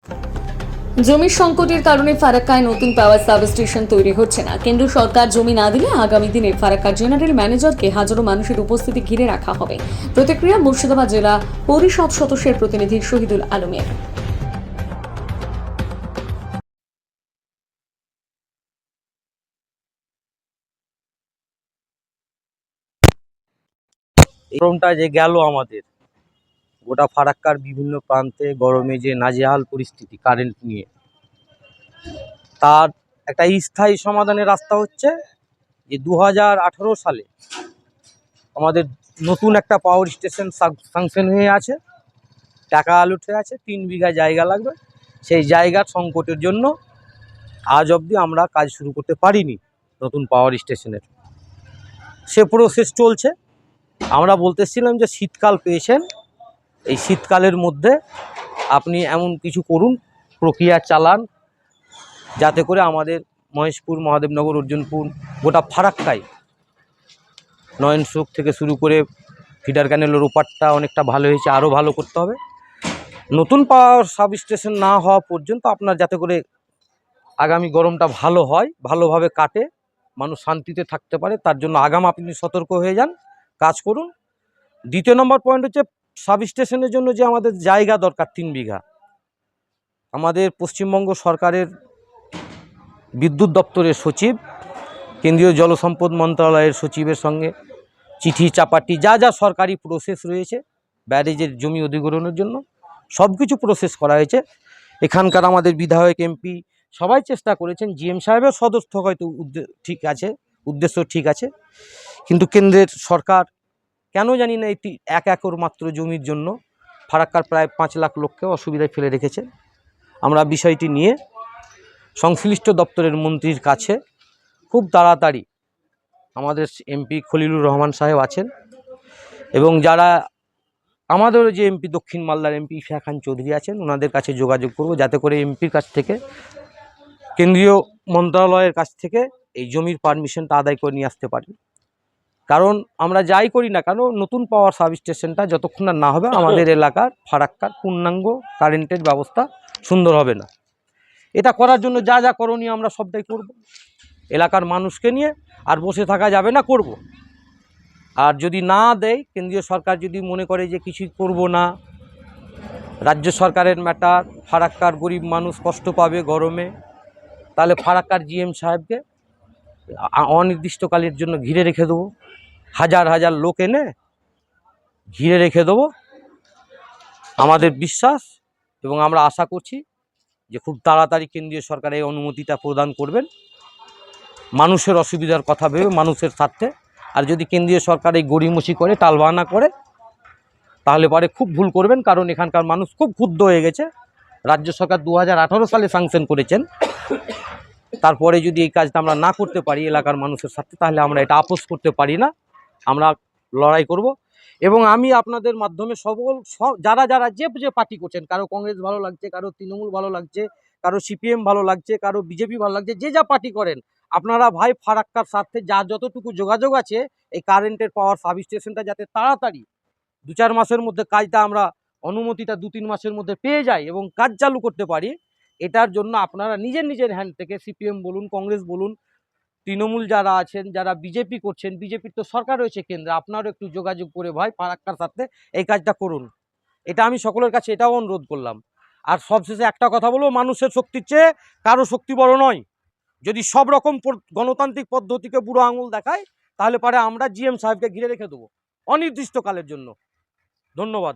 জমির সংকটের কারণে ফারাক্কায় নতুন পাওয়ার সাবস্টেশন তৈরি হচ্ছে না। কেন্দ্র সরকার জমি না দিলে আগামী দিনে ফারাক্কা জেনারেল ম্যানেজারকে হাজারো মানুষের উপস্থিতি ঘিরে রাখা হবে। প্রতিক্রিয়া মুর্শিদাবাদ জেলা পরিষদ সদস্যের প্রতিনিধি শহীদুল আলমের। গরমটা যে গেল আমাদের গোটা ফারাক্কার বিভিন্ন প্রান্তে গরমে যে নাজেহাল পরিস্থিতি কারেন্ট নিয়ে, তার একটা স্থায়ী সমাধানের রাস্তা হচ্ছে যে 2018 সালে আমাদের নতুন একটা পাওয়ার স্টেশন স্যাংশন হয়ে আছে, টাকা আলুট হয়ে আছে, 3 বিঘা জায়গা লাগবে। সেই জায়গার সংকটের জন্য আজ অবধি আমরা কাজ শুরু করতে পারিনি নতুন পাওয়ার স্টেশনের। সে প্রসেস চলছে। আমরা বলতেছিলাম যে শীতকাল পেয়েছেন, এই শীতকালের মধ্যে আপনি এমন কিছু করুন, প্রক্রিয়া চালান, যাতে করে আমাদের মহেশপুর, মহাদেবনগর, অর্জুনপুর, গোটা ফারাক্কায় নয়নসুখ থেকে শুরু করে ফিডার ক্যানেলের ওপারটা অনেকটা ভালো হয়েছে, আরও ভালো করতে হবে। নতুন পাওয়ার সাবস্টেশন না হওয়া পর্যন্ত আপনার যাতে করে আগামী গরমটা ভালো হয়, ভালোভাবে কাটে, মানুষ শান্তিতে থাকতে পারে, তার জন্য আগাম আপনি সতর্ক হয়ে যান, কাজ করুন। দ্বিতীয় নম্বর পয়েন্ট হচ্ছে সাবস্টেশনের জন্য যে আমাদের জায়গা দরকার 3 বিঘা, আমাদের পশ্চিমবঙ্গ সরকারের বিদ্যুৎ দপ্তরের সচিব, কেন্দ্রীয় জলসম্পদ মন্ত্রণালয়ের সচিবের সঙ্গে চিঠি চাপাটি যা যা সরকারি প্রসেস রয়েছে ব্যারেজের জমি অধিগ্রহণের জন্য সব কিছু প্রসেস করা হয়েছে। এখানকার আমাদের বিধায়ক, এমপি সবাই চেষ্টা করেছেন। জিএম সাহেবের সদস্য হয়তো ঠিক আছে, উদ্দেশ্য ঠিক আছে, কিন্তু কেন্দ্রের সরকার কেন জানি না এটি 1 একর মাত্র জমির জন্য ফারাক্কার প্রায় 5 লাখ লোককে অসুবিধায় ফেলে রেখেছে। আমরা বিষয়টি নিয়ে সংশ্লিষ্ট দপ্তরের মন্ত্রীর কাছে খুব তাড়াতাড়ি, আমাদের এমপি খলিলুর রহমান সাহেব আছেন এবং যারা আমাদের যে এমপি দক্ষিণ মালদার এমপি ইশা খান চৌধুরী আছেন, ওনাদের কাছে যোগাযোগ করব, যাতে করে এমপির কাছ থেকে, কেন্দ্রীয় মন্ত্রণালয়ের কাছ থেকে এই জমির পারমিশনটা আদায় করে নিয়ে আসতে পারি। কারণ আমরা যাই করি না কেন, নতুন পাওয়ার সাবস্টেশনটা যতক্ষণ না হবে আমাদের এলাকার ফারাক্কার পূর্ণাঙ্গ কারেন্টের ব্যবস্থা সুন্দর হবে না। এটা করার জন্য যা যা করণীয় আমরা সবটাই করব, এলাকার মানুষকে নিয়ে। আর বসে থাকা যাবে না, করব। আর যদি না দেয়, কেন্দ্রীয় সরকার যদি মনে করে যে কিছুই করব না, রাজ্য সরকারের ম্যাটার, ফারাক্কার গরিব মানুষ কষ্ট পাবে গরমে, তাহলে ফারাক্কার জিএম সাহেবকে অনির্দিষ্টকালের জন্য ঘিরে রেখে দেবো, হাজার হাজার লোক এনে ঘিরে রেখে দেবো। আমাদের বিশ্বাস এবং আমরা আশা করছি যে খুব তাড়াতাড়ি কেন্দ্রীয় সরকার এই অনুমতিটা প্রদান করবেন, মানুষের অসুবিধার কথা ভেবে, মানুষের স্বার্থে। আর যদি কেন্দ্রীয় সরকার এই গড়িমসি করে, টালবাহানা করে, তাহলে পরে খুব ভুল করবেন। কারণ এখানকার মানুষ খুব ক্ষুব্ধ হয়ে গেছে। রাজ্য সরকার 2018 সালে স্যাংশন করেছেন, তারপরে যদি এই কাজটা আমরা না করতে পারি এলাকার মানুষের সাথে, তাহলে আমরা এটা আপোষ করতে পারি না, আমরা লড়াই করব। এবং আমি আপনাদের মাধ্যমে যারা যারা যে পার্টি করছেন, কারো কংগ্রেস ভালো লাগছে, কারো তৃণমূল ভালো লাগছে, কারো সিপিএম ভালো লাগছে, কারো বিজেপি ভালো লাগছে, যে যা পার্টি করেন, আপনারা ভাই ফারাক্কার সাথে যা যতটুকু যোগাযোগ আছে, এই কারেন্টের পাওয়ার সাবস্টেশনটা যাতে তাড়াতাড়ি 2-4 মাসের মধ্যে কাজটা আমরা অনুমতিটা 2-3 মাসের মধ্যে পেয়ে যাই এবং কাজ চালু করতে পারি, এটার জন্য আপনারা নিজের নিজের হ্যান্ড থেকে, সিপিএম বলুন, কংগ্রেস বলুন, তৃণমূল যারা আছেন, যারা বিজেপি করছেন, বিজেপির তো সরকার রয়েছে কেন্দ্রে, আপনারও একটু যোগাযোগ করে ভাই ফারাক্কার সাথে এই কাজটা করুন। এটা আমি সকলের কাছে এটাও অনুরোধ করলাম। আর সবশেষে একটা কথা বলবো, মানুষের শক্তির চেয়ে কারো শক্তি বড় নয়। যদি সব রকম গণতান্ত্রিক পদ্ধতিকে বুড়ো আঙুল দেখায়, তাহলে পরে আমরা জিএম সাহেবকে ঘিরে রেখে দেবো অনির্দিষ্টকালের জন্য। ধন্যবাদ।